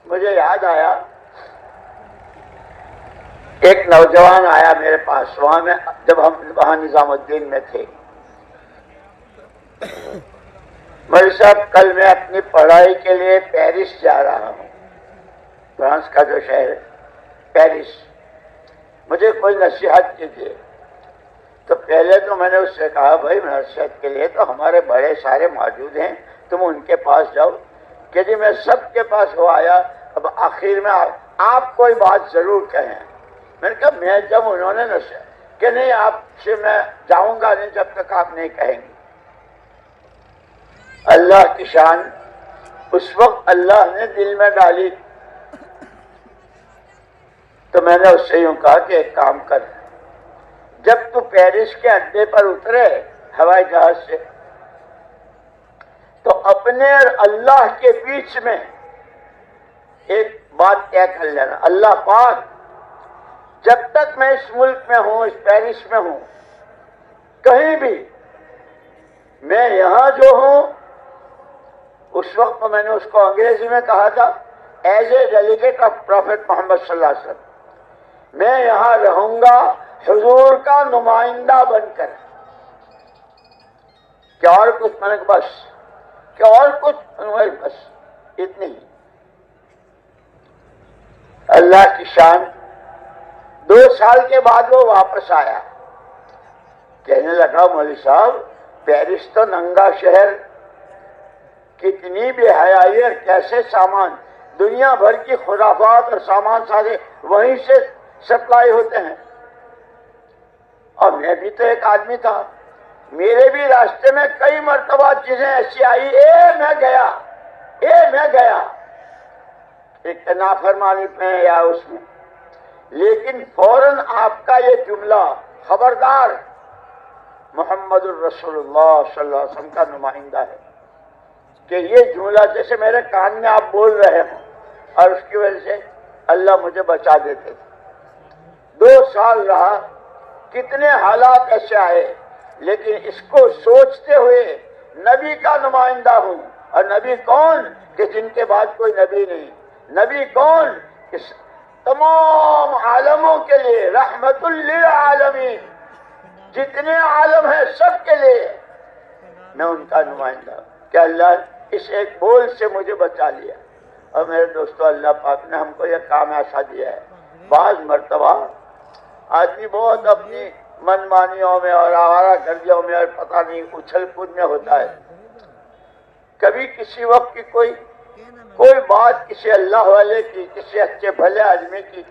مجھے یاد آیا ایک نوجوان آیا میرے پاس جب ہم وہاں نظام الدین میں تھے. مولوی صاحب کل میں اپنی پڑھائی کے لیے پیرس جا رہا ہوں، فرانس کا جو شہر ہے پیرس، مجھے کوئی نصیحت کیجیے. تو پہلے تو میں نے اس سے کہا بھائی نصیحت کے لیے تو ہمارے بڑے سارے موجود ہیں، تم ان کے پاس جاؤ. کہ جی میں سب کے پاس ہو آیا، اب آخر میں آپ کوئی بات ضرور کہیں. میں نے کہا میں جب انہوں نے نصیحت کہ نہیں آپ سے میں جاؤں گا نہیں جب تک آپ نہیں کہیں گے. اللہ کی شان اس وقت اللہ نے دل میں ڈالی تو میں نے اس سے یوں کہا کہ ایک کام کر، جب تو پیرس کے اڈے پر اترے ہوائی جہاز سے تو اپنے اور اللہ کے بیچ میں ایک بات طے کر لینا، اللہ پاک جب تک میں اس ملک میں ہوں، اس پیرس میں ہوں، کہیں بھی میں یہاں جو ہوں، اس وقت میں نے اس کو انگریزی میں کہا تھا as a delegate of prophet Muhammad صلی اللہ علیہ وسلم، میں یہاں رہوں گا حضور کا نمائندہ بن کر. کیا اور کچھ؟ میں نے کہا بس، کیا اور کچھ؟ بس اتنی ہی. اللہ کی شان 2 سال کے بعد وہ واپس آیا، کہنے لگا مولوی صاحب پیرس تو ننگا شہر، کتنی بے حیائی اور کیسے سامان، دنیا بھر کی خرافات اور سامان سارے وہیں سے سپلائی ہوتے ہیں. اور میں بھی تو ایک آدمی تھا، میرے بھی راستے میں کئی مرتبہ چیزیں ایسی آئی، میں گیا ایک نافرمانی میں یا اس میں، لیکن فوراً آپ کا یہ جملہ خبردار محمد الرسول اللہ صلی اللہ علیہ وسلم کا نمائندہ ہے، کہ یہ جملہ جیسے میرے کان میں آپ بول رہے ہوں، اور اس کی وجہ سے اللہ مجھے بچا دیتے تھے. 2 سال رہا، کتنے حالات ایسے آئے، لیکن اس کو سوچتے ہوئے نبی کا نمائندہ ہوں. اور نبی کون کہ جن کے بعد کوئی نبی نہیں، نبی کون کہ تمام عالموں کے لیے رحمت للعالمین، جتنے عالم ہیں سب کے لیے میں ان کا نمائندہ ہوں. کہ اللہ اس ایک بول سے مجھے بچا لیا. اور میرے دوستو اللہ پاک نے ہم کو یہ کام ایسا دیا ہے، بعض مرتبہ آدمی بہت اپنی من مانیوں میں اور آوارہ گردیوں میں اور پتہ نہیں اچھل کود میں ہوتا ہے، کبھی کسی وقت کی کوئی بات کسی اللہ والے کی، کسی اچھے بھلے آدمی کی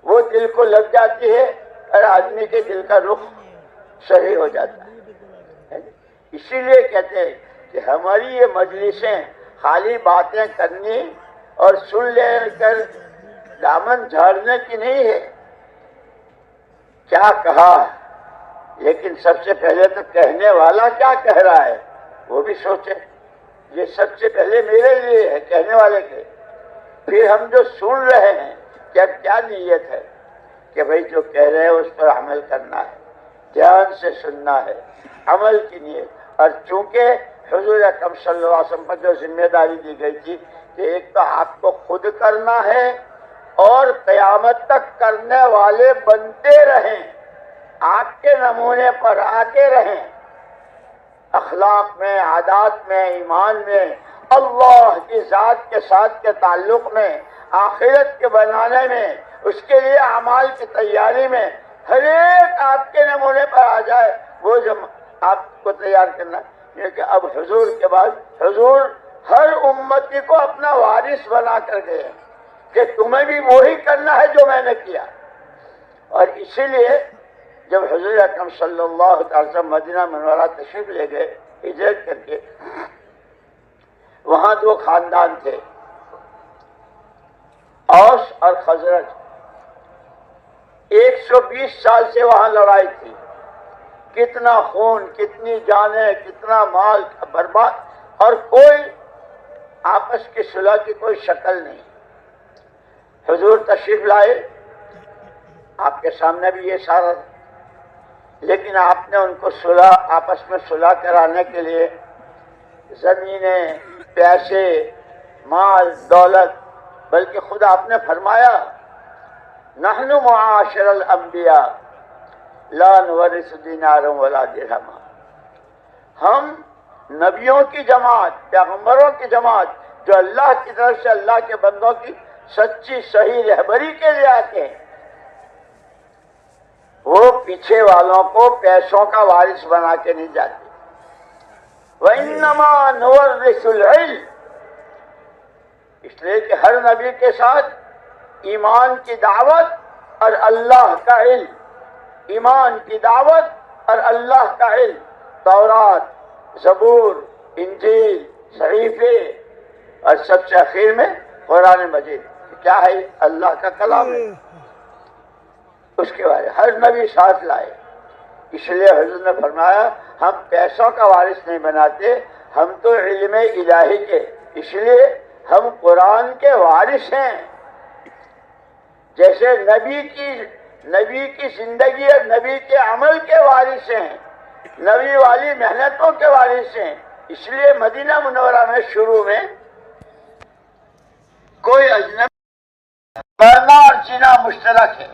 وہ دل کو لگ جاتی ہے اور آدمی کے دل کا رخ صحیح ہو جاتا ہے. اسی لیے کہتے ہیں کہ ہماری یہ مجلسیں خالی باتیں کرنی اور سن لے کر دامن جھاڑنے کی نہیں ہے. کیا کہا، لیکن سب سے پہلے تو کہنے والا کیا کہہ رہا ہے وہ بھی سوچے. یہ سب سے پہلے میرے لیے ہے کہنے والے کے، پھر ہم جو سن رہے ہیں کیا نیت ہے کہ بھئی جو کہہ رہے ہیں اس پر عمل کرنا ہے، دھیان سے سننا ہے، عمل کی نیت. اور چونکہ حضور اکرم صلی اللہ علیہ وسلم پر جو ذمہ داری دی گئی تھی کہ ایک تو آپ کو خود کرنا ہے اور قیامت تک کرنے والے بنتے رہیں، آپ کے نمونے پر آتے رہیں، اخلاق میں، عادات میں، ایمان میں، اللہ کی ذات کے ساتھ کے تعلق میں، آخرت کے بنانے میں، اس کے لیے اعمال کی تیاری میں، ہر ایک آپ کے نمونے پر آ جائے. وہ جو آپ کو تیار کرنا یہ کہ اب حضور کے بعد حضور ہر امتی کو اپنا وارث بنا کر گئے کہ تمہیں بھی وہی کرنا ہے جو میں نے کیا. اور اسی لیے جب حضور اکرم صلی اللہ علیہ وسلم مدینہ منورہ تشریف لے گئے ہجرت کر کے، وہاں 2 خاندان تھے، اوس اور خزرج. 120 سال سے وہاں لڑائی تھی، کتنا خون، کتنی جانیں، کتنا مال برباد، اور کوئی آپس کی صلح کی کوئی شکل نہیں. حضور تشریف لائے، آپ کے سامنے بھی یہ سارا، لیکن آپ نے ان کو صلح، آپس میں صلح کرانے کے لیے زمینیں، پیسے، مال دولت، بلکہ خود آپ نے فرمایا نحن معاشر الانبیاء لا نورث دینارا ولا درہما، ہم نبیوں کی جماعت، پیغمبروں کی جماعت جو اللہ کی طرف سے اللہ کے بندوں کی سچی صحیح رہبری کے لیے آتے ہیں، وہ پیچھے والوں کو پیسوں کا وارث بنا کے نہیں جاتے۔ وَإِنَّمَا نُوَرِّثُ الْعِلْمَ، اس لیے کہ ہر نبی کے ساتھ ایمان کی دعوت اور اللہ کا علم، ایمان کی دعوت اور اللہ کا علم، تورات، زبور، انجیل، صحیفے، اور سب سے اخیر میں قرآن مجید، کیا ہے؟ اللہ کا کلام ہے۔ اس کے بعد ہر نبی ساتھ لائے، اس لیے حضرت نے فرمایا ہم پیسوں کا وارث نہیں بناتے، ہم تو علم الہی کے، اس لیے ہم قرآن کے وارث ہیں۔ جیسے نبی کی زندگی اور نبی کے عمل کے وارث ہیں، نبی والی محنتوں کے وارث ہیں، اس لیے مدینہ منورہ میں شروع میں کوئی اجنبی مرنا اور جینا مشترک ہے،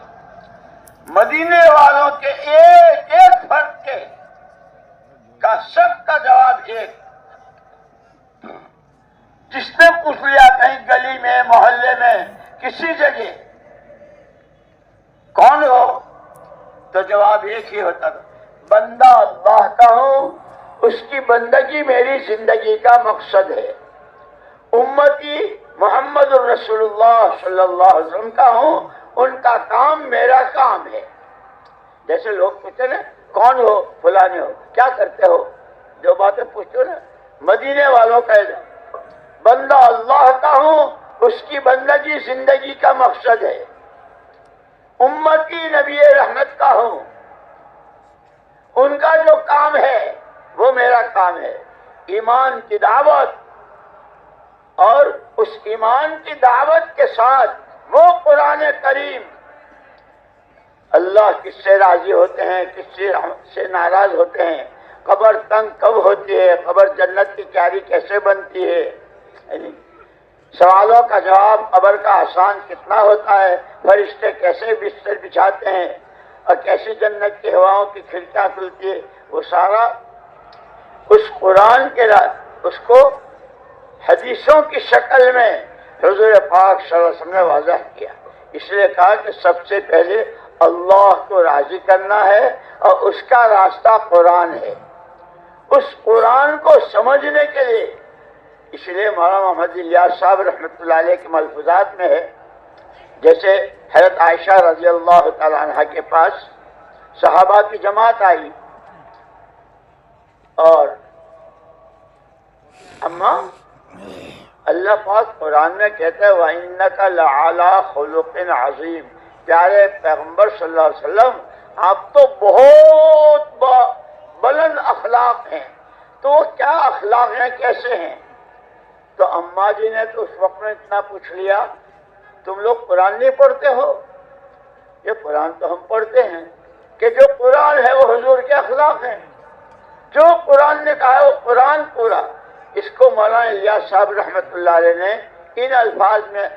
مدینے والوں کے ایک ایک فرد کے کا سب کا جواب ایک۔ جس نے پوچھ لیا کہیں گلی میں، محلے میں، کسی جگہ کون ہو، تو جواب ایک ہی ہوتا تھا، بندہ اللہ کا ہوں، اس کی بندگی میری زندگی کا مقصد ہے، امتی محمد الرسول اللہ صلی اللہ علیہ وسلم کا ہوں، ان کا کام میرا کام ہے۔ جیسے لوگ پوچھتے نا کون ہو، فلانے ہو، کیا کرتے ہو، جو باتیں پوچھتے ہو نا، مدینے والوں کا بندہ اللہ کا ہوں، اس کی بندگی زندگی کا مقصد ہے، امتی نبی رحمت کا ہوں، ان کا جو کام ہے وہ میرا کام ہے، ایمان کی دعوت، اور اس ایمان کی دعوت کے ساتھ وہ قرآن کریم، اللہ کس سے راضی ہوتے ہیں، کس سے ناراض ہوتے ہیں، قبر تنگ کب ہوتی ہے، قبر جنت کی کیاری کیسے بنتی ہے، سوالوں کا جواب قبر کا آسان کتنا ہوتا ہے، فرشتے کیسے بستر بچھاتے ہیں، اور کیسی جنت کی ہواؤں کی کھڑکیاں کھلتی ہے، وہ سارا اس قرآن کے اس کو حدیثوں کی شکل میں حضور پاک صلی اللہ علیہ وسلم نے واضح کیا۔ اس لیے کہا کہ سب سے پہلے اللہ کو راضی کرنا ہے، اور اس کا راستہ قرآن ہے۔ اس قرآن کو سمجھنے کے لیے، اس لیے مولانا محمد الیاس صاحب رحمۃ اللہ علیہ کے ملفوظات میں ہے، جیسے حضرت عائشہ رضی اللہ تعالی عنہ کے پاس صحابہ کی جماعت آئی، اور اما اللہ پاک قرآن میں کہتا ہے وَإِنَّكَ لَعَلَىٰ خُلُقٍ عَظِيمٍ، پیارے پیغمبر صلی اللہ علیہ وسلم آپ تو بہت بلند اخلاق ہیں۔ تو وہ کیا اخلاق ہیں، کیسے ہیں؟ تو اماں جی نے تو اس وقت میں اتنا پوچھ لیا تم لوگ قرآن نہیں پڑھتے ہو؟ یہ قرآن تو ہم پڑھتے ہیں، کہ جو قرآن ہے وہ حضور کے اخلاق ہیں، جو قرآن نے کہا ہے وہ قرآن پورا۔ اس کو مولانا الیاس صاحب رحمۃ اللہ علیہ نے ان الفاظ میں